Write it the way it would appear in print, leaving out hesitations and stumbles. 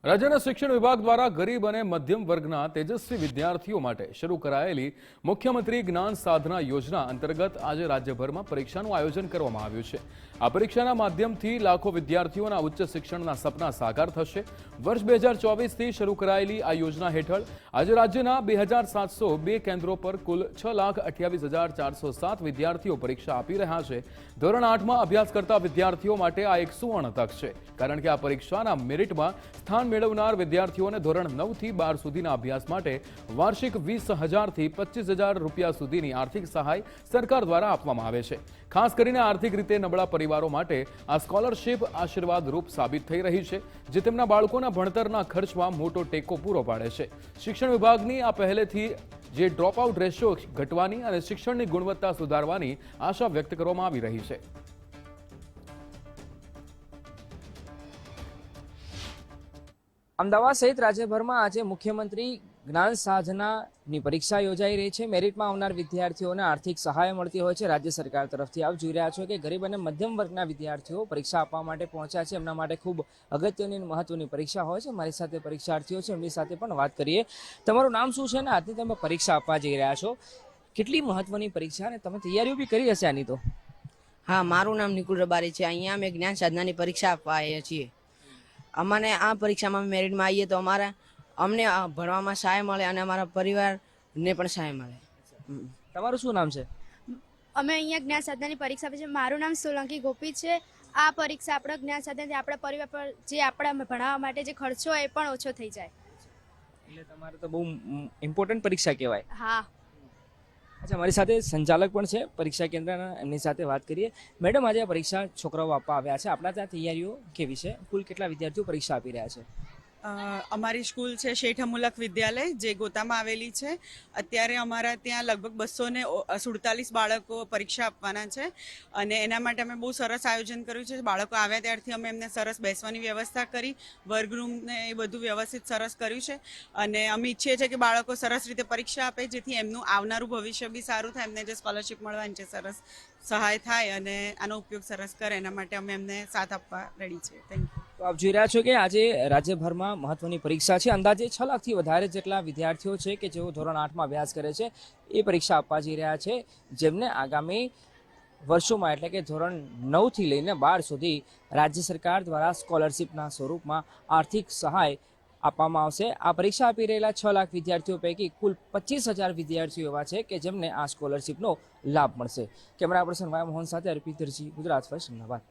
રાજ્યના શિક્ષણ વિભાગ દ્વારા ગરીબ અને મધ્યમ વર્ગના તેજસ્વી વિદ્યાર્થીઓ માટે શરૂ કરાયેલી મુખ્યમંત્રી જ્ઞાન સાધના યોજના અંતર્ગત આજે રાજ્યભરમાં પરીક્ષાનું આયોજન કરવામાં આવ્યું છે। આ પરીક્ષાના માધ્યમથી લાખો વિદ્યાર્થીઓના ઉચ્ચ શિક્ષણના સપના સાકાર થશે। વર્ષ 2024થી શરૂ કરાયેલી આ યોજના હેઠળ આજે રાજ્યના 2702 કેન્દ્રો પર કુલ 6,28,407 વિદ્યાર્થીઓ પરીક્ષા આપી રહ્યા છે। ધોરણ 8માં અભ્યાસ કરતા વિદ્યાર્થીઓ માટે આ એક સુવર્ણ તક છે, કારણ કે આ પરીક્ષાના મેરિટમાં સ્થાન મેળવનાર વિદ્યાર્થીઓને ધોરણ 9 થી 12 સુધીના અભ્યાસ માટે વાર્ષિક 20,000 થી 25,000 રૂપિયા સુધીની આર્થિક સહાય સરકાર દ્વારા આપવામાં આવે છે। ખાસ કરીને આર્થિક રીતે નબળા પરિવારો માટે આ સ્કોલરશિપ આશીર્વાદરૂપ સાબિત થઈ રહી છે, જે તેમના બાળકોના ભણતરના ખર્ચમાં મોટો ટેકો પૂરો પાડે છે। શિક્ષણ વિભાગની આ પહેલેથી જે ડ્રોપ આઉટ રેશિયો ઘટવાની અને શિક્ષણની ગુણવત્તા સુધારવાની આશા વ્યક્ત કરવામાં આવી રહી છે। અમદાવાદ સહિત રાજ્યભરમાં આજે મુખ્યમંત્રી જ્ઞાન સાધનાની પરીક્ષા યોજાઈ રહી છે। મેરિટમાં આવનાર વિદ્યાર્થીઓને આર્થિક સહાય મળતી હોય છે રાજ્ય સરકાર તરફથી। આપ જોઈ રહ્યા છો કે ગરીબ અને મધ્યમ વર્ગના વિદ્યાર્થીઓ પરીક્ષા આપવા માટે પહોંચ્યા છે। એમના માટે ખૂબ અગત્યની અને મહત્વની પરીક્ષા હોય છે। મારી સાથે પરીક્ષાર્થીઓ છે, એમની સાથે પણ વાત કરીએ। તમારું નામ શું છે ને આજની તમે પરીક્ષા આપવા જઈ રહ્યા છો? કેટલી મહત્વની પરીક્ષા અને તમે તૈયારીઓ બી કરી હશે આની તો? હા, મારું નામ નિકુલ રબારી છે। અહીંયા અમે જ્ઞાન સાધનાની પરીક્ષા આપવા આવ્યા છીએ। અમને આ પરીક્ષામાં મેરિટમાં આવીએ તો અમને ભણવામાં સહાય મળે અને અમારા પરિવારને પણ સહાય મળે। તમારું શું નામ છે? અમે અહીંયા જ્ઞાન સાધનાની પરીક્ષા આપી છે। મારું નામ સોલંકી ગોપી છે। આ પરીક્ષા આપણા જ્ઞાન સાધનાથી આપણા પરિવાર પર જે આપણા ભણાવવા માટે જે ખર્ચો હોય એ પણ ઓછો થઈ જાય। એટલે તમારે તો બહુ ઇમ્પોર્ટન્ટ પરીક્ષા કહેવાય। હા। અચ્છા, મારી સાથે સંચાલક પણ છે પરીક્ષા કેન્દ્રના, એમની સાથે વાત કરીએ। મેડમ, આજે આ પરીક્ષા છોકરાઓ આપવા આવ્યા છે, આપણા ત્યાં તૈયારીઓ કેવી છે? કુલ કેટલા વિદ્યાર્થીઓ પરીક્ષા આપી રહ્યા છે? અમારી સ્કૂલ છે શેઠ અમુલક વિદ્યાલય, જે ગોતામાં આવેલી છે। અત્યારે અમારા ત્યાં લગભગ 247 બાળકો પરીક્ષા આપવાના છે અને એના માટે અમે બહુ સરસ આયોજન કર્યું છે। બાળકો આવ્યા ત્યારથી અમે એમને સરસ બેસવાની વ્યવસ્થા કરી, વર્ગરૂમને એ બધું વ્યવસ્થિત સરસ કર્યું છે અને અમે ઈચ્છીએ છીએ કે બાળકો સરસ રીતે પરીક્ષા આપે, જેથી એમનું આવનારું ભવિષ્ય બી સારું થાય, એમને જે સ્કોલરશિપ મળવાની છે સરસ સહાય થાય અને આનો ઉપયોગ સરસ કરે, એના માટે અમે એમને સાથ આપવા રેડી છીએ। Thank you. તો આપ જોઈ રહ્યા છો કે આજે રાજ્યભરમાં મહત્વની પરીક્ષા છે। અંદાજે 6 લાખથી વધારે જેટલા વિદ્યાર્થીઓ છે કે જેઓ ધોરણ 8માં અભ્યાસ કરે છે, એ પરીક્ષા આપવા જઈ રહ્યા છે, જેમને આગામી વર્ષોમાં એટલે કે ધોરણ 9 થી લઈને 12 સુધી રાજ્ય સરકાર દ્વારા સ્કોલરશિપના સ્વરૂપમાં આર્થિક સહાય આપવામાં આવશે। આ પરીક્ષા આપી રહેલા 6 લાખ વિદ્યાર્થીઓ પૈકી કુલ 25,000 વિદ્યાર્થીઓ એવા છે કે જેમને આ સ્કોલરશિપનો લાભ મળશે। કેમેરા પર્સન વાય મોહન સાથે અર્પિત દરજી, ગુજરાત ફર્સ્ટ, અમદાવાદ।